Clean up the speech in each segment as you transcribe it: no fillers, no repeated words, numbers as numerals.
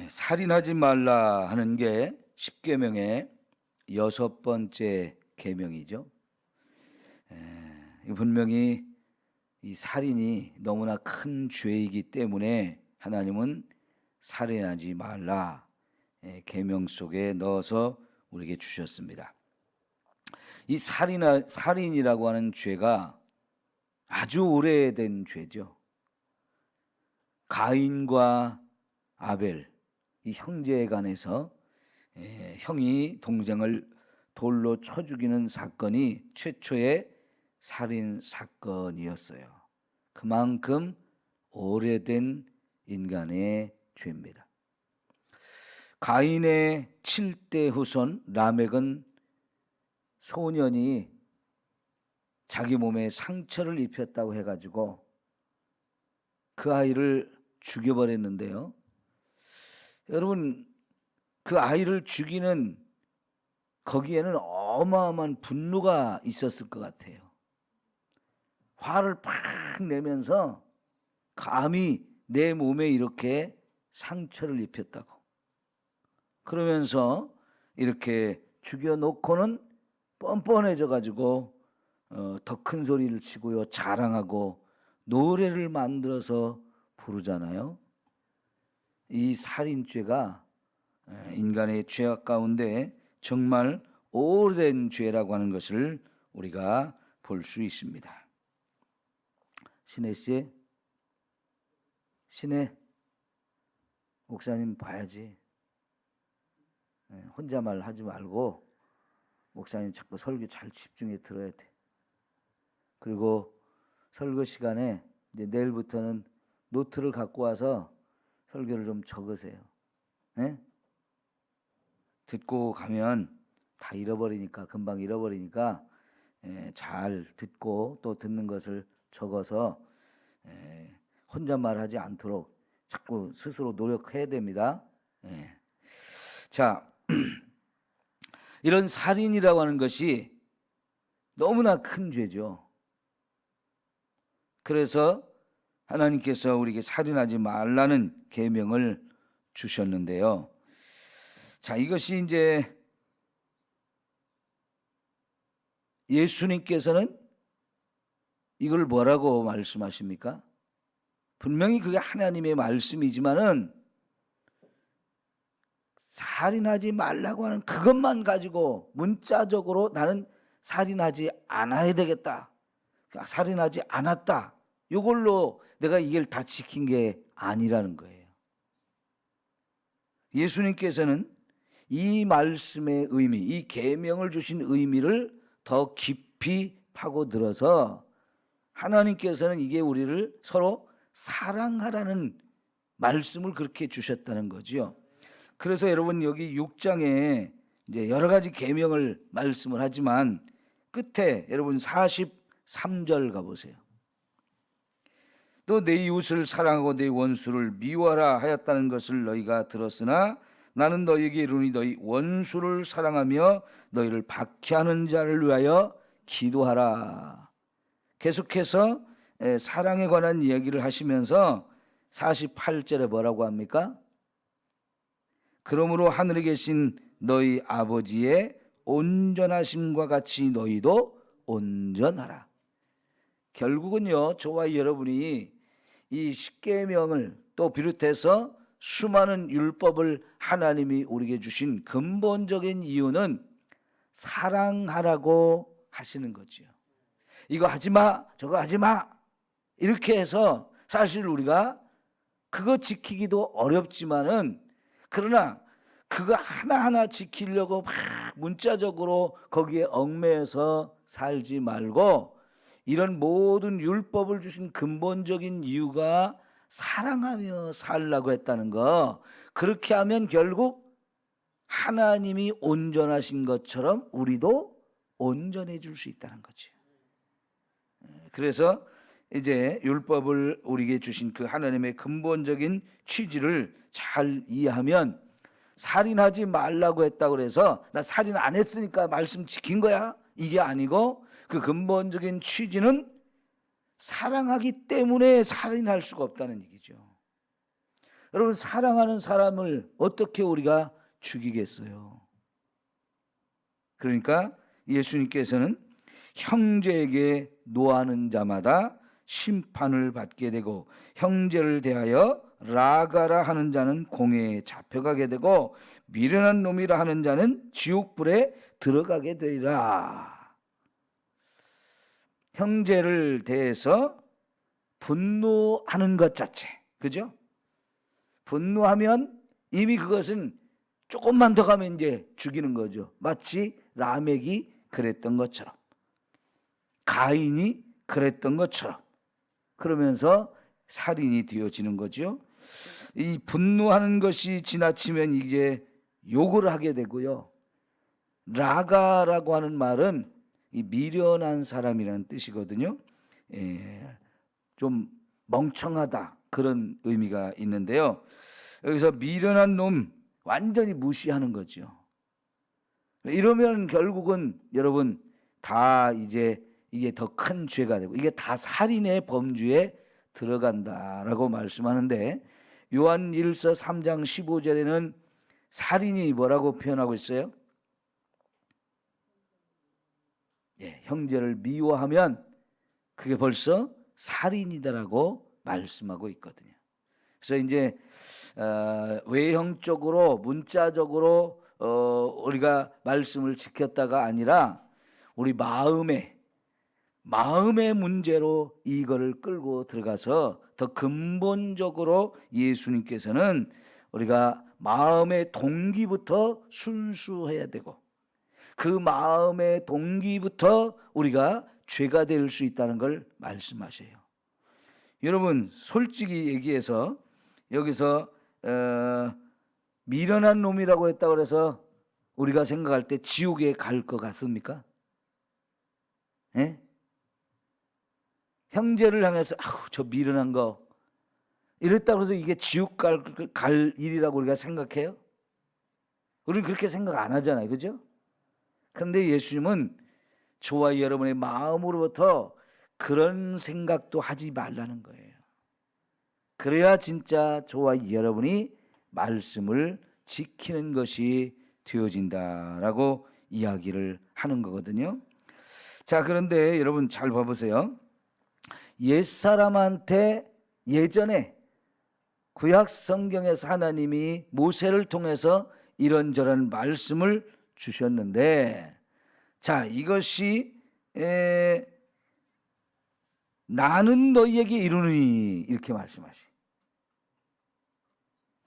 살인하지 말라 하는 게 십계명의 6번째 계명이죠. 분명히 이 살인이 너무나 큰 죄이기 때문에 하나님은 살인하지 말라 계명 속에 넣어서 우리에게 주셨습니다. 이 살인이라고 하는 죄가 아주 오래된 죄죠. 가인과 아벨, 이 형제 간에서 형이 동생을 돌로 쳐 죽이는 사건이 최초의 살인 사건이었어요. 그만큼 오래된 인간의 죄입니다. 가인의 7대 후손 라멕은 소년이 자기 몸에 상처를 입혔다고 해가지고 그 아이를 죽여버렸는데요. 여러분, 그 아이를 죽이는 거기에는 어마어마한 분노가 있었을 것 같아요. 화를 팍 내면서 감히 내 몸에 이렇게 상처를 입혔다고, 그러면서 이렇게 죽여놓고는 뻔뻔해져 가지고 더 큰 소리를 치고요, 자랑하고 노래를 만들어서 부르잖아요. 이 살인죄가 인간의 죄악 가운데 정말 오래된 죄라고 하는 것을 우리가 볼 수 있습니다. 신혜 씨, 신혜 목사님 봐야지. 혼자말 하지 말고 목사님 자꾸 설교 잘 집중해 들어야 돼. 그리고 설교 시간에 이제 내일부터는 노트를 갖고 와서 설교를 좀 적으세요. 네? 듣고 가면 다 잃어버리니까, 금방 잃어버리니까 잘 듣고 또 듣는 것을 적어서 혼잣말 하지 않도록 자꾸 스스로 노력해야 됩니다. 자, 이런 살인이라고 하는 것이 너무나 큰 죄죠. 그래서 하나님께서 우리에게 살인하지 말라는 계명을 주셨는데요. 자, 이것이 이제 예수님께서는 이걸 뭐라고 말씀하십니까? 분명히 그게 하나님의 말씀이지만은 살인하지 말라고 하는 그것만 가지고 문자적으로 나는 살인하지 않아야 되겠다, 살인하지 않았다, 이걸로 내가 이걸 다 지킨 게 아니라는 거예요. 예수님께서는 이 말씀의 의미, 이 계명을 주신 의미를 더 깊이 파고들어서 하나님께서는 이게 우리를 서로 사랑하라는 말씀을 그렇게 주셨다는 거죠. 그래서 여러분 여기 6장에 이제 여러 가지 계명을 말씀을 하지만 끝에 여러분 43절 가보세요. 또 내 이웃을 사랑하고 내 원수를 미워하라 하였다는 것을 너희가 들었으나 나는 너희에게 이르노니 너희 원수를 사랑하며 너희를 박해하는 자를 위하여 기도하라. 계속해서 사랑에 관한 이야기를 하시면서 48절에 뭐라고 합니까? 그러므로 하늘에 계신 너희 아버지의 온전하심과 같이 너희도 온전하라. 결국은요, 저와 여러분이 이 십계명을 또 비롯해서 수많은 율법을 하나님이 우리에게 주신 근본적인 이유는 사랑하라고 하시는 거죠. 이거 하지 마, 저거 하지 마, 이렇게 해서 사실 우리가 그거 지키기도 어렵지만은, 그러나 그거 하나하나 지키려고 막 문자적으로 거기에 얽매여서 살지 말고, 이런 모든 율법을 주신 근본적인 이유가 사랑하며 살라고 했다는 거, 그렇게 하면 결국 하나님이 온전하신 것처럼 우리도 온전해 줄 수 있다는 거죠. 그래서 이제 율법을 우리에게 주신 그 하나님의 근본적인 취지를 잘 이해하면, 살인하지 말라고 했다고 해서 나 살인 안 했으니까 말씀 지킨 거야, 이게 아니고 그 근본적인 취지는 사랑하기 때문에 살인할 수가 없다는 얘기죠. 여러분, 사랑하는 사람을 어떻게 우리가 죽이겠어요? 그러니까 예수님께서는 형제에게 노하는 자마다 심판을 받게 되고 형제를 대하여 라가라 하는 자는 공회에 잡혀가게 되고 미련한 놈이라 하는 자는 지옥불에 들어가게 되리라. 형제를 대해서 분노하는 것 자체, 그죠? 분노하면 이미 그것은 조금만 더 가면 이제 죽이는 거죠. 마치 라멕이 그랬던 것처럼, 가인이 그랬던 것처럼, 그러면서 살인이 되어지는 거죠. 이 분노하는 것이 지나치면 이제 욕을 하게 되고요. 라가라고 하는 말은 이 미련한 사람이라는 뜻이거든요. 좀 멍청하다, 그런 의미가 있는데요. 여기서 미련한 놈, 완전히 무시하는 거죠. 이러면 결국은 여러분 다 이제 이게 더 큰 죄가 되고 이게 다 살인의 범주에 들어간다라고 말씀하는데, 요한 1서 3장 15절에는 살인이 뭐라고 표현하고 있어요? 형제를 미워하면 그게 벌써 살인이다라고 말씀하고 있거든요. 그래서 이제 외형적으로 문자적으로 우리가 말씀을 지켰다가 아니라 우리 마음의 문제로 이거를 끌고 들어가서 더 근본적으로 예수님께서는 우리가 마음의 동기부터 순수해야 되고 그 마음의 동기부터 우리가 죄가 될 수 있다는 걸 말씀하셔요. 여러분, 솔직히 얘기해서 여기서 미련한 놈이라고 했다고 해서 우리가 생각할 때 지옥에 갈 것 같습니까? 예? 형제를 향해서 저 미련한 거 이랬다고 해서 이게 지옥 갈 일이라고 우리가 생각해요? 우리는 그렇게 생각 안 하잖아요, 그죠? 그런데 예수님은 저와 여러분의 마음으로부터 그런 생각도 하지 말라는 거예요. 그래야 진짜 저와 여러분이 말씀을 지키는 것이 되어진다라고 이야기를 하는 거거든요. 자, 그런데 여러분 잘 봐보세요. 옛사람한테 예전에 구약 성경에서 하나님이 모세를 통해서 이런저런 말씀을 주셨는데, 자, 이것이 나는 너희에게 이르노니 이렇게 말씀하시.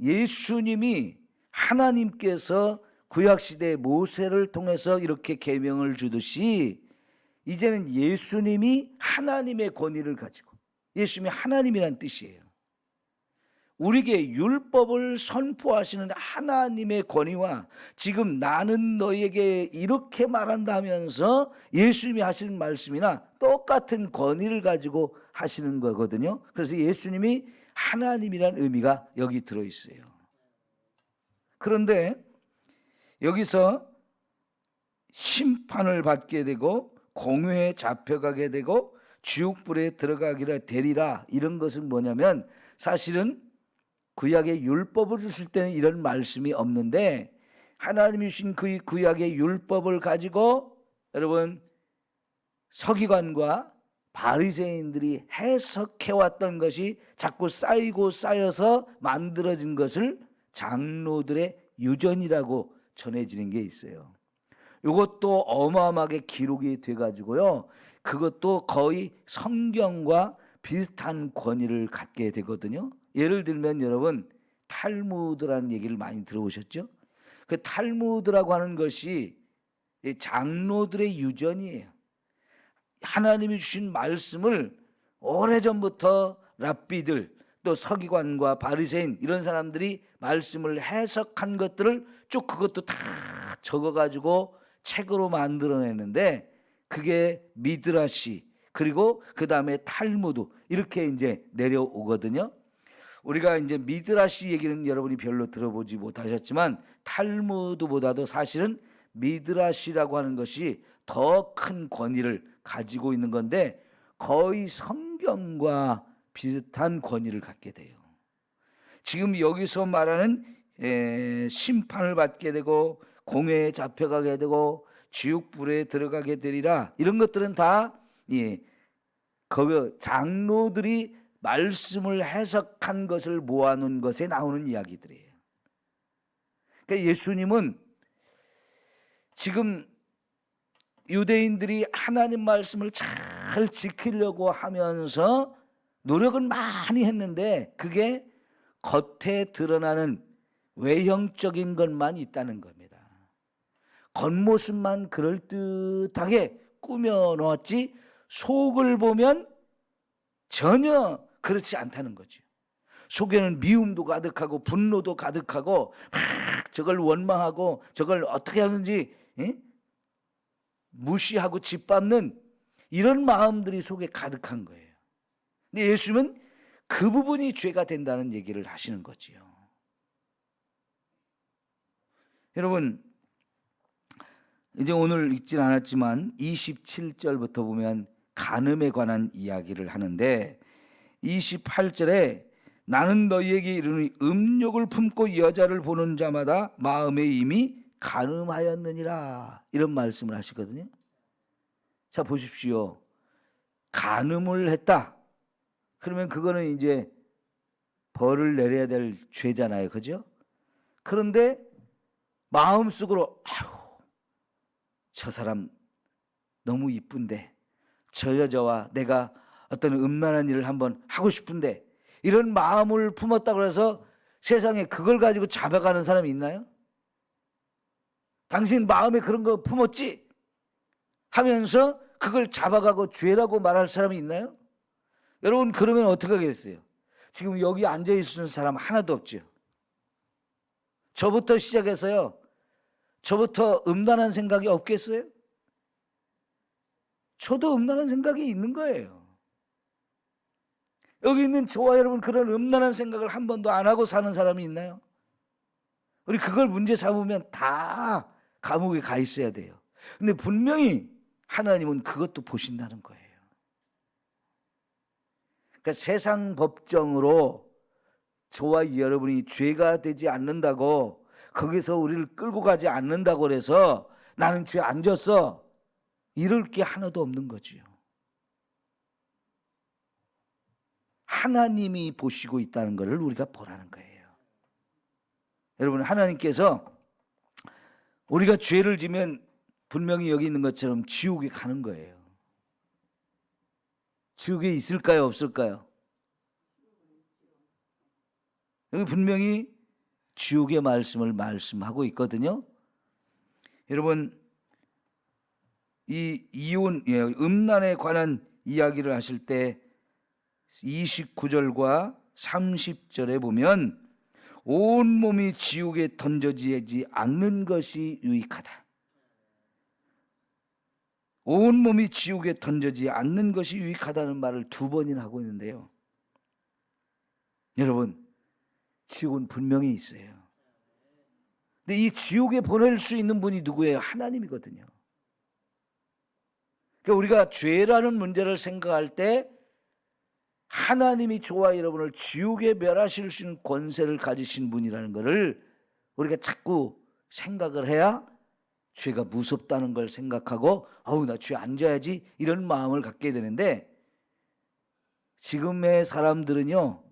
예수님이 하나님께서 구약시대 모세를 통해서 이렇게 계명을 주듯이 이제는 예수님이 하나님의 권위를 가지고, 예수님이 하나님이란 뜻이에요. 우리에게 율법을 선포하시는 하나님의 권위와 지금 나는 너희에게 이렇게 말한다 하면서 예수님이 하시는 말씀이나 똑같은 권위를 가지고 하시는 거거든요. 그래서 예수님이 하나님이란 의미가 여기 들어있어요. 그런데 여기서 심판을 받게 되고 공회에 잡혀가게 되고 지옥불에 들어가기라 되리라, 이런 것은 뭐냐면 사실은 구약의 율법을 주실 때는 이런 말씀이 없는데 하나님이 주신 그 구약의 율법을 가지고 여러분 서기관과 바리새인들이 해석해왔던 것이 자꾸 쌓이고 쌓여서 만들어진 것을 장로들의 유전이라고 전해지는 게 있어요. 이것도 어마어마하게 기록이 돼가지고요, 그것도 거의 성경과 비슷한 권위를 갖게 되거든요. 예를 들면 여러분 탈무드라는 얘기를 많이 들어보셨죠? 그 탈무드라고 하는 것이 장로들의 유전이에요. 하나님이 주신 말씀을 오래전부터 랍비들 또 서기관과 바리새인 이런 사람들이 말씀을 해석한 것들을 쭉 그것도 다 적어가지고 책으로 만들어내는데 그게 미드라시, 그리고 그 다음에 탈무드, 이렇게 이제 내려오거든요. 우리가 이제 미드라시 얘기는 여러분이 별로 들어보지 못하셨지만 탈무드보다도 사실은 미드라시라고 하는 것이 더 큰 권위를 가지고 있는 건데 거의 성경과 비슷한 권위를 갖게 돼요. 지금 여기서 말하는 심판을 받게 되고 공회에 잡혀가게 되고 지옥불에 들어가게 되리라, 이런 것들은 다 거기 장로들이 말씀을 해석한 것을 모아놓은 것에 나오는 이야기들이에요. 그러니까 예수님은 지금 유대인들이 하나님 말씀을 잘 지키려고 하면서 노력은 많이 했는데 그게 겉에 드러나는 외형적인 것만 있다는 겁니다. 겉모습만 그럴듯하게 꾸며놓았지 속을 보면 전혀 그렇지 않다는 거죠. 속에는 미움도 가득하고 분노도 가득하고 막 저걸 원망하고 저걸 어떻게 하는지 무시하고 짓밟는 이런 마음들이 속에 가득한 거예요. 근데 예수님은 그 부분이 죄가 된다는 얘기를 하시는 거지요. 여러분, 이제 오늘 읽진 않았지만 27절부터 보면 간음에 관한 이야기를 하는데 28절에 나는 너희에게 이르노니 음욕을 품고 여자를 보는 자마다 마음에 이미 간음하였느니라, 이런 말씀을 하시거든요. 자, 보십시오. 간음을 했다. 그러면 그거는 이제 벌을 내려야 될 죄잖아요. 그죠? 그런데 마음속으로 아유, 저 사람 너무 이쁜데, 저 여자와 내가 어떤 음란한 일을 한번 하고 싶은데, 이런 마음을 품었다고 해서 세상에 그걸 가지고 잡아가는 사람이 있나요? 당신 마음에 그런 거 품었지? 하면서 그걸 잡아가고 죄라고 말할 사람이 있나요? 여러분, 그러면 어떻게 하겠어요? 지금 여기 앉아있는 사람 하나도 없죠. 저부터 시작해서요, 저부터 음란한 생각이 없겠어요? 저도 음란한 생각이 있는 거예요. 여기 있는 저와 여러분, 그런 음란한 생각을 한 번도 안 하고 사는 사람이 있나요? 우리 그걸 문제 삼으면 다 감옥에 가 있어야 돼요. 근데 분명히 하나님은 그것도 보신다는 거예요. 그러니까 세상 법정으로 저와 여러분이 죄가 되지 않는다고, 거기서 우리를 끌고 가지 않는다고 해서 나는 죄 안 졌어, 이럴 게 하나도 없는 거지요. 하나님이 보시고 있다는 것을 우리가 보라는 거예요. 여러분, 하나님께서 우리가 죄를 지면 분명히 여기 있는 것처럼 지옥에 가는 거예요. 지옥에 있을까요, 없을까요? 여기 분명히 지옥의 말씀을 말씀하고 있거든요. 여러분, 이 이혼, 음란에 관한 이야기를 하실 때 29절과 30절에 보면 온몸이 지옥에 던져지지 않는 것이 유익하다. 온몸이 지옥에 던져지지 않는 것이 유익하다는 말을 2번이나 하고 있는데요. 여러분, 지옥은 분명히 있어요. 근데 이 지옥에 보낼 수 있는 분이 누구예요? 하나님이거든요. 그러니까 우리가 죄라는 문제를 생각할 때 하나님이 저와 여러분을 지옥에 멸하실 수 있는 권세를 가지신 분이라는 것을 우리가 자꾸 생각을 해야 죄가 무섭다는 걸 생각하고 아우, 나 죄 안 져야지, 이런 마음을 갖게 되는데, 지금의 사람들은요,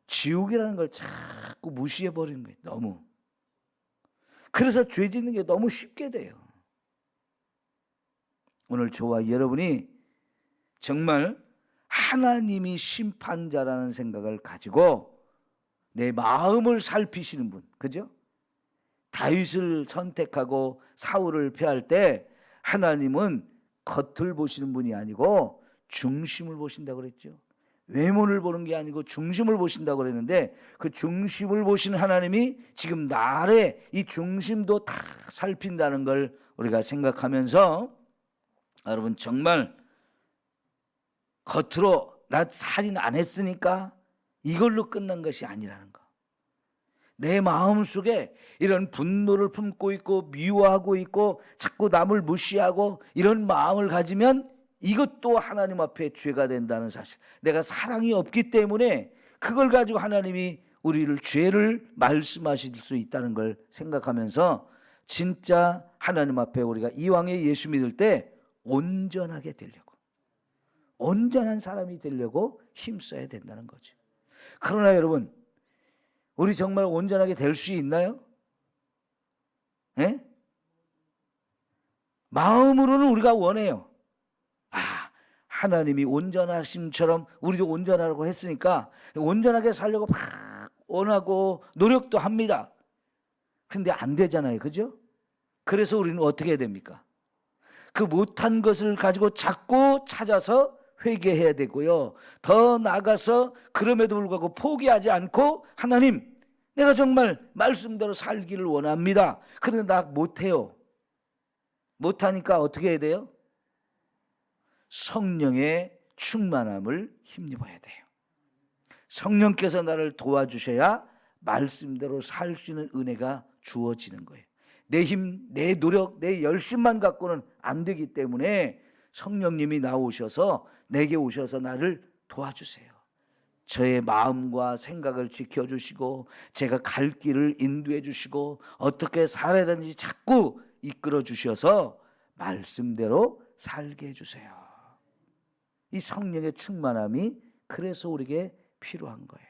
지옥이라는 걸 자꾸 무시해버리는 거예요. 너무. 그래서 죄 짓는 게 너무 쉽게 돼요. 오늘 저와 여러분이 정말 하나님이 심판자라는 생각을 가지고 내 마음을 살피시는 분, 그죠? 다윗을 선택하고 사울을 패할 때 하나님은 겉을 보시는 분이 아니고 중심을 보신다고 그랬죠. 외모를 보는 게 아니고 중심을 보신다고 그랬는데, 그 중심을 보시는 하나님이 지금 나의 이 중심도 다 살핀다는 걸 우리가 생각하면서, 여러분, 정말 겉으로 나 살인 안 했으니까 이걸로 끝난 것이 아니라는 거. 내 마음속에 이런 분노를 품고 있고 미워하고 있고 자꾸 남을 무시하고 이런 마음을 가지면 이것도 하나님 앞에 죄가 된다는 사실. 내가 사랑이 없기 때문에 그걸 가지고 하나님이 우리를 죄를 말씀하실 수 있다는 걸 생각하면서 진짜 하나님 앞에 우리가 이왕에 예수 믿을 때 온전하게 되려고, 온전한 사람이 되려고 힘써야 된다는 거죠. 그러나 여러분, 우리 정말 온전하게 될 수 있나요? 예? 마음으로는 우리가 원해요. 하나님이 온전하심처럼 우리도 온전하라고 했으니까 온전하게 살려고 막 원하고 노력도 합니다. 근데 안 되잖아요. 그죠? 그래서 우리는 어떻게 해야 됩니까? 그 못한 것을 가지고 자꾸 찾아서 회개해야 되고요. 더 나아가서 그럼에도 불구하고 포기하지 않고 하나님, 내가 정말 말씀대로 살기를 원합니다. 그런데 나 못해요. 못하니까 어떻게 해야 돼요? 성령의 충만함을 힘입어야 돼요. 성령께서 나를 도와주셔야 말씀대로 살 수 있는 은혜가 주어지는 거예요. 내 힘, 내 노력, 내 열심만 갖고는 안 되기 때문에 성령님이 나오셔서 내게 오셔서 나를 도와주세요. 저의 마음과 생각을 지켜주시고 제가 갈 길을 인도해 주시고 어떻게 살아야 되는지 자꾸 이끌어 주셔서 말씀대로 살게 해주세요. 이 성령의 충만함이 그래서 우리에게 필요한 거예요.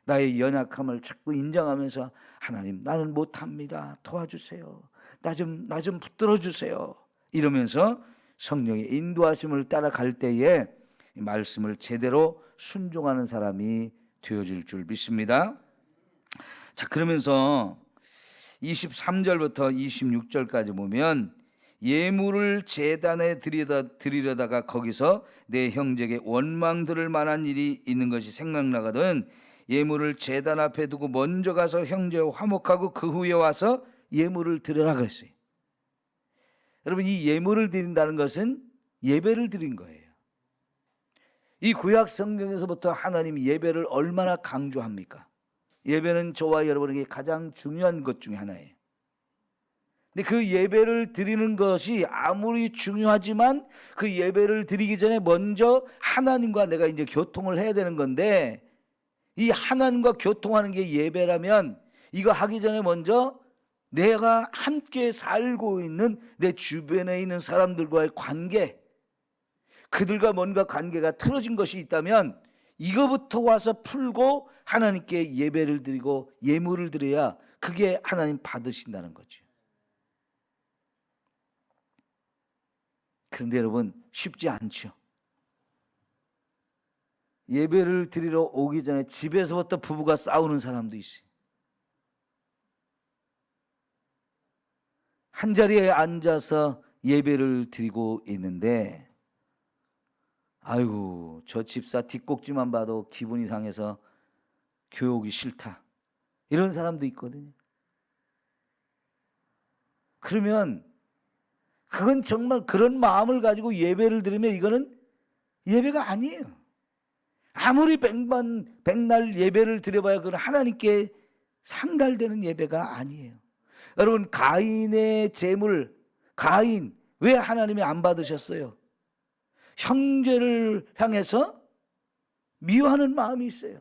나의 연약함을 자꾸 인정하면서 하나님, 나는 못합니다. 도와주세요. 나 좀 붙들어 주세요. 이러면서 성령의 인도하심을 따라갈 때에 이 말씀을 제대로 순종하는 사람이 되어질 줄 믿습니다. 자, 그러면서 23절부터 26절까지 보면 예물을 제단에 드리려다가 거기서 내 형제에게 원망 들을 만한 일이 있는 것이 생각나거든 예물을 제단 앞에 두고 먼저 가서 형제와 화목하고 그 후에 와서 예물을 드려라 그랬어요. 여러분, 이 예물을 드린다는 것은 예배를 드린 거예요. 이 구약 성경에서부터 하나님이 예배를 얼마나 강조합니까? 예배는 저와 여러분에게 가장 중요한 것 중에 하나예요. 근데 그 예배를 드리는 것이 아무리 중요하지만 그 예배를 드리기 전에 먼저 하나님과 내가 이제 교통을 해야 되는 건데, 이 하나님과 교통하는 게 예배라면 이거 하기 전에 먼저 내가 함께 살고 있는 내 주변에 있는 사람들과의 관계, 그들과 뭔가 관계가 틀어진 것이 있다면 이거부터 와서 풀고 하나님께 예배를 드리고 예물을 드려야 그게 하나님 받으신다는 거죠. 그런데 여러분, 쉽지 않죠. 예배를 드리러 오기 전에 집에서부터 부부가 싸우는 사람도 있어요. 한 자리에 앉아서 예배를 드리고 있는데 아이고, 저 집사 뒷꼭지만 봐도 기분이 상해서 교육이 싫다, 이런 사람도 있거든요. 그러면 그건 정말 그런 마음을 가지고 예배를 드리면 이거는 예배가 아니에요. 아무리 백날 예배를 드려봐야 그건 하나님께 상달되는 예배가 아니에요. 여러분, 가인의 제물, 가인 왜 하나님이 안 받으셨어요? 형제를 향해서 미워하는 마음이 있어요.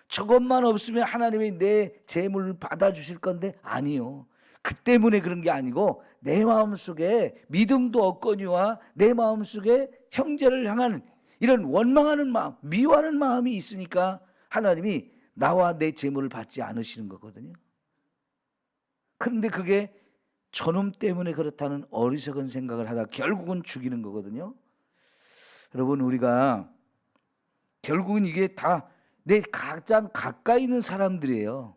저것만 없으면 하나님이 내 제물을 받아주실 건데 아니요. 그 때문에 그런 게 아니고 내 마음속에 믿음도 없거니와 내 마음속에 형제를 향한 이런 원망하는 마음, 미워하는 마음이 있으니까 하나님이 나와 내 제물을 받지 않으시는 거거든요. 그런데 그게 저놈 때문에 그렇다는 어리석은 생각을 하다 결국은 죽이는 거거든요. 여러분, 우리가 결국은 이게 다 내 가장 가까이 있는 사람들이에요.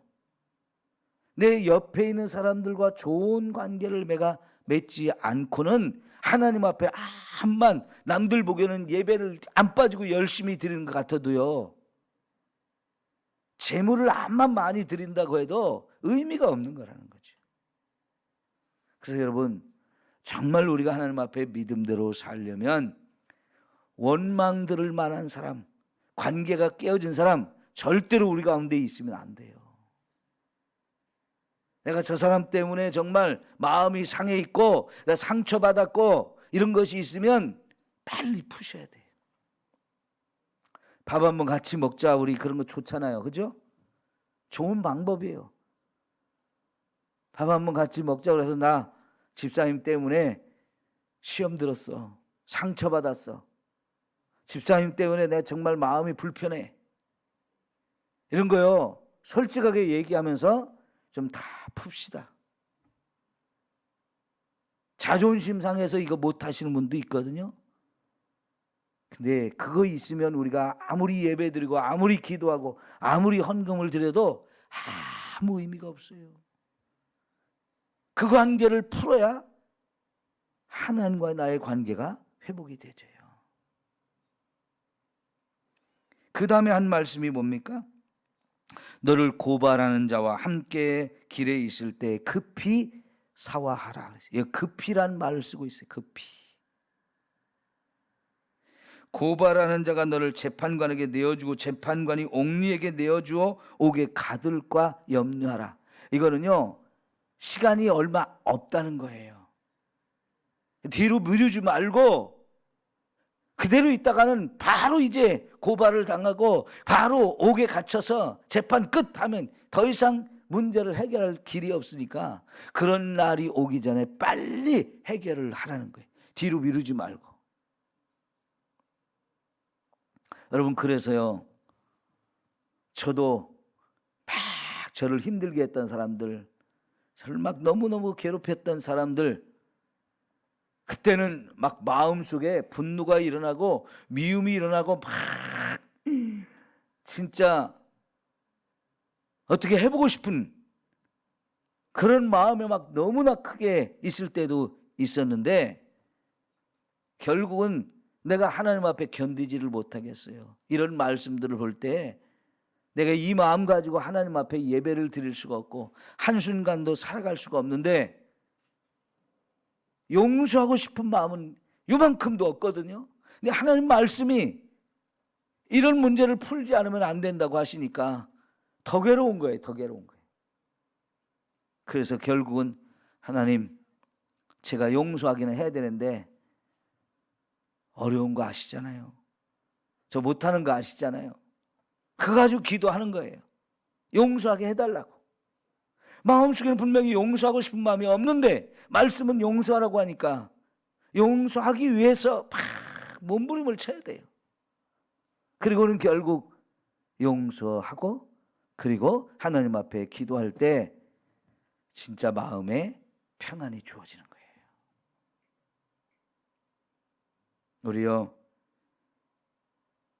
내 옆에 있는 사람들과 좋은 관계를 내가 맺지 않고는 하나님 앞에 암만 남들 보기에는 예배를 안 빠지고 열심히 드리는 것 같아도요, 재물을 암만 많이 드린다고 해도 의미가 없는 거라는 거죠. 그래서 여러분, 정말 우리가 하나님 앞에 믿음대로 살려면 원망 들을 만한 사람, 관계가 깨어진 사람 절대로 우리 가운데 있으면 안 돼요. 내가 저 사람 때문에 정말 마음이 상해 있고 내가 상처받았고 이런 것이 있으면 빨리 푸셔야 돼요. 밥 한번 같이 먹자, 우리 그런 거 좋잖아요. 그죠? 좋은 방법이에요. 밥 한번 같이 먹자고 해서 나 집사님 때문에 시험 들었어. 상처받았어. 집사님 때문에 내가 정말 마음이 불편해. 이런 거요. 솔직하게 얘기하면서 좀 다 풉시다. 자존심 상해서 이거 못 하시는 분도 있거든요. 근데 그거 있으면 우리가 아무리 예배드리고 아무리 기도하고 아무리 헌금을 드려도 아무 의미가 없어요. 그 관계를 풀어야 하나님과 나의 관계가 회복이 되져요. 그 다음에 한 말씀이 뭡니까? 너를 고발하는 자와 함께 길에 있을 때 급히 사화하라. 급히란 말을 쓰고 있어요. 급히. 고발하는 자가 너를 재판관에게 내어주고 재판관이 옥리에게 내어주어 옥에 가둘까 염려하라. 이거는요, 시간이 얼마 없다는 거예요. 뒤로 미루지 말고 그대로 있다가는 바로 이제 고발을 당하고 바로 옥에 갇혀서 재판 끝하면 더 이상 문제를 해결할 길이 없으니까 그런 날이 오기 전에 빨리 해결을 하라는 거예요. 뒤로 미루지 말고. 여러분, 그래서요, 저도 막 저를 힘들게 했던 사람들, 저를 막 너무너무 괴롭혔던 사람들, 그때는 막 마음속에 분노가 일어나고 미움이 일어나고 막 진짜 어떻게 해보고 싶은 그런 마음이 막 너무나 크게 있을 때도 있었는데 결국은 내가 하나님 앞에 견디지를 못하겠어요. 이런 말씀들을 볼 때 내가 이 마음 가지고 하나님 앞에 예배를 드릴 수가 없고 한순간도 살아갈 수가 없는데 용서하고 싶은 마음은 요만큼도 없거든요. 근데 하나님 말씀이 이런 문제를 풀지 않으면 안 된다고 하시니까 더 괴로운 거예요. 더 괴로운 거예요. 그래서 결국은 하나님, 제가 용서하기는 해야 되는데 어려운 거 아시잖아요. 저 못하는 거 아시잖아요. 그거 가지고 기도하는 거예요. 용서하게 해달라고. 마음속에는 분명히 용서하고 싶은 마음이 없는데 말씀은 용서하라고 하니까 용서하기 위해서 막 몸부림을 쳐야 돼요. 그리고는 결국 용서하고 그리고 하나님 앞에 기도할 때 진짜 마음에 평안이 주어지는 거예요. 우리요,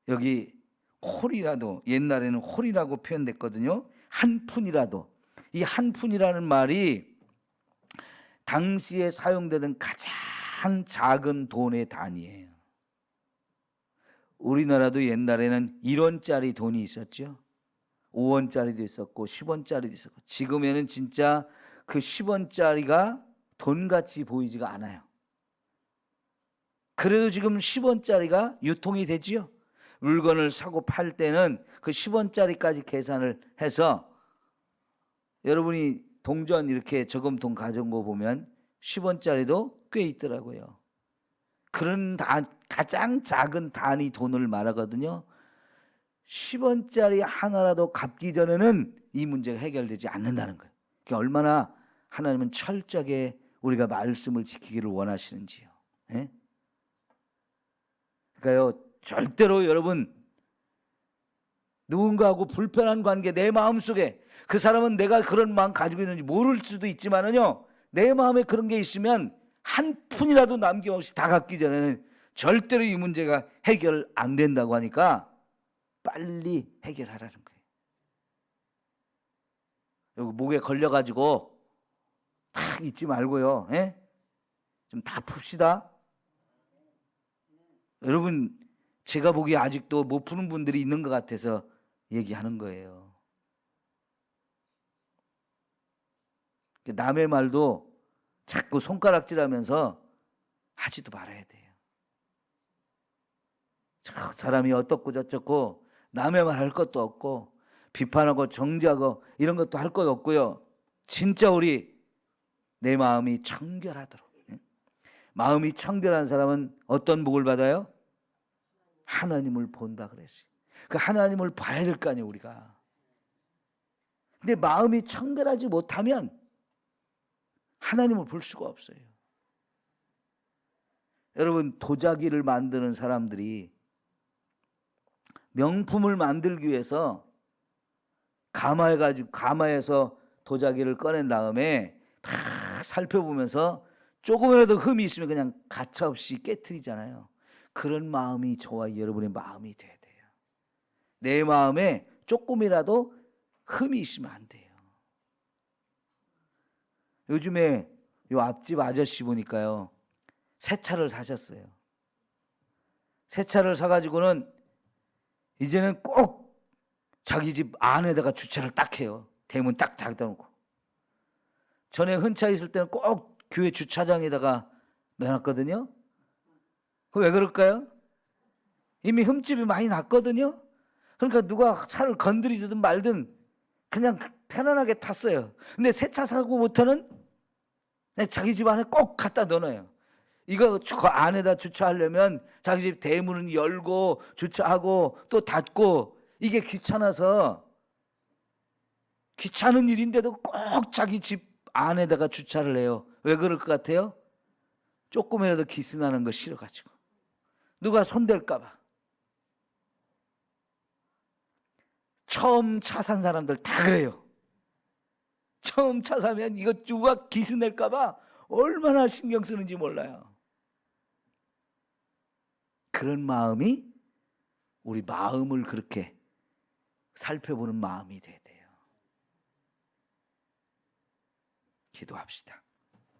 여기 홀이라도, 옛날에는 홀이라고 표현됐거든요. 한 푼이라도. 이 한 푼이라는 말이 당시에 사용되던 가장 작은 돈의 단위예요. 우리나라도 옛날에는 1원짜리 돈이 있었죠. 5원짜리도 있었고 10원짜리도 있었고 지금에는 진짜 그 10원짜리가 돈같이 보이지가 않아요. 그래도 지금 10원짜리가 유통이 되지요. 물건을 사고 팔 때는 그 10원짜리까지 계산을 해서 여러분이 동전 이렇게 저금통 가져온 거 보면 10원짜리도 꽤 있더라고요. 그런 가장 작은 단위 돈을 말하거든요. 10원짜리 하나라도 갚기 전에는 이 문제가 해결되지 않는다는 거예요. 그러니까 얼마나 하나님은 철저하게 우리가 말씀을 지키기를 원하시는지요. 예? 그러니까요, 절대로 여러분 누군가하고 불편한 관계, 내 마음속에 그 사람은 내가 그런 마음 가지고 있는지 모를 수도 있지만은요, 내 마음에 그런 게 있으면 한 푼이라도 남김없이 다 갚기 전에는 절대로 이 문제가 해결 안 된다고 하니까 빨리 해결하라는 거예요. 여기 목에 걸려가지고 딱 잊지 말고요. 예? 좀 다 풉시다. 여러분, 제가 보기에 아직도 못 푸는 분들이 있는 것 같아서 얘기하는 거예요. 남의 말도 자꾸 손가락질하면서 하지도 말아야 돼요. 저 사람이 어떻고 저쩌고 남의 말 할 것도 없고 비판하고 정죄하고 이런 것도 할 것 없고요. 진짜 우리 내 마음이 청결하도록. 마음이 청결한 사람은 어떤 복을 받아요? 하나님을 본다 그랬어요. 그 하나님을 봐야 될 거 아니에요, 우리가. 근데 마음이 청결하지 못하면 하나님을 볼 수가 없어요. 여러분, 도자기를 만드는 사람들이 명품을 만들기 위해서 가마에서 도자기를 꺼낸 다음에 막 살펴보면서 조금이라도 흠이 있으면 그냥 가차없이 깨트리잖아요. 그런 마음이 저와 여러분의 마음이 돼야 돼요. 내 마음에 조금이라도 흠이 있으면 안 돼요. 요즘에 요 앞집 아저씨 보니까요, 새 차를 사셨어요. 새 차를 사가지고는 이제는 꼭 자기 집 안에다가 주차를 딱 해요. 대문 딱 닫아 놓고. 전에 흔차 있을 때는 꼭 교회 주차장에다가 내놨거든요. 그 왜 그럴까요? 이미 흠집이 많이 났거든요. 그러니까 누가 차를 건드리든 말든 그냥 편안하게 탔어요. 근데 새 차 사고부터는 자기 집 안에 꼭 갖다 넣어놔요. 이거 그 안에다 주차하려면 자기 집 대문은 열고 주차하고 또 닫고, 이게 귀찮아서, 귀찮은 일인데도 꼭 자기 집 안에다가 주차를 해요. 왜 그럴 것 같아요? 조금이라도 기스나는 거 싫어가지고, 누가 손댈까 봐. 처음 차 산 사람들 다 그래요. 처음 차 사면 이거 누가 기스낼까 봐 얼마나 신경 쓰는지 몰라요. 그런 마음이 우리 마음을 그렇게 살펴보는 마음이 돼야 돼요. 기도합시다.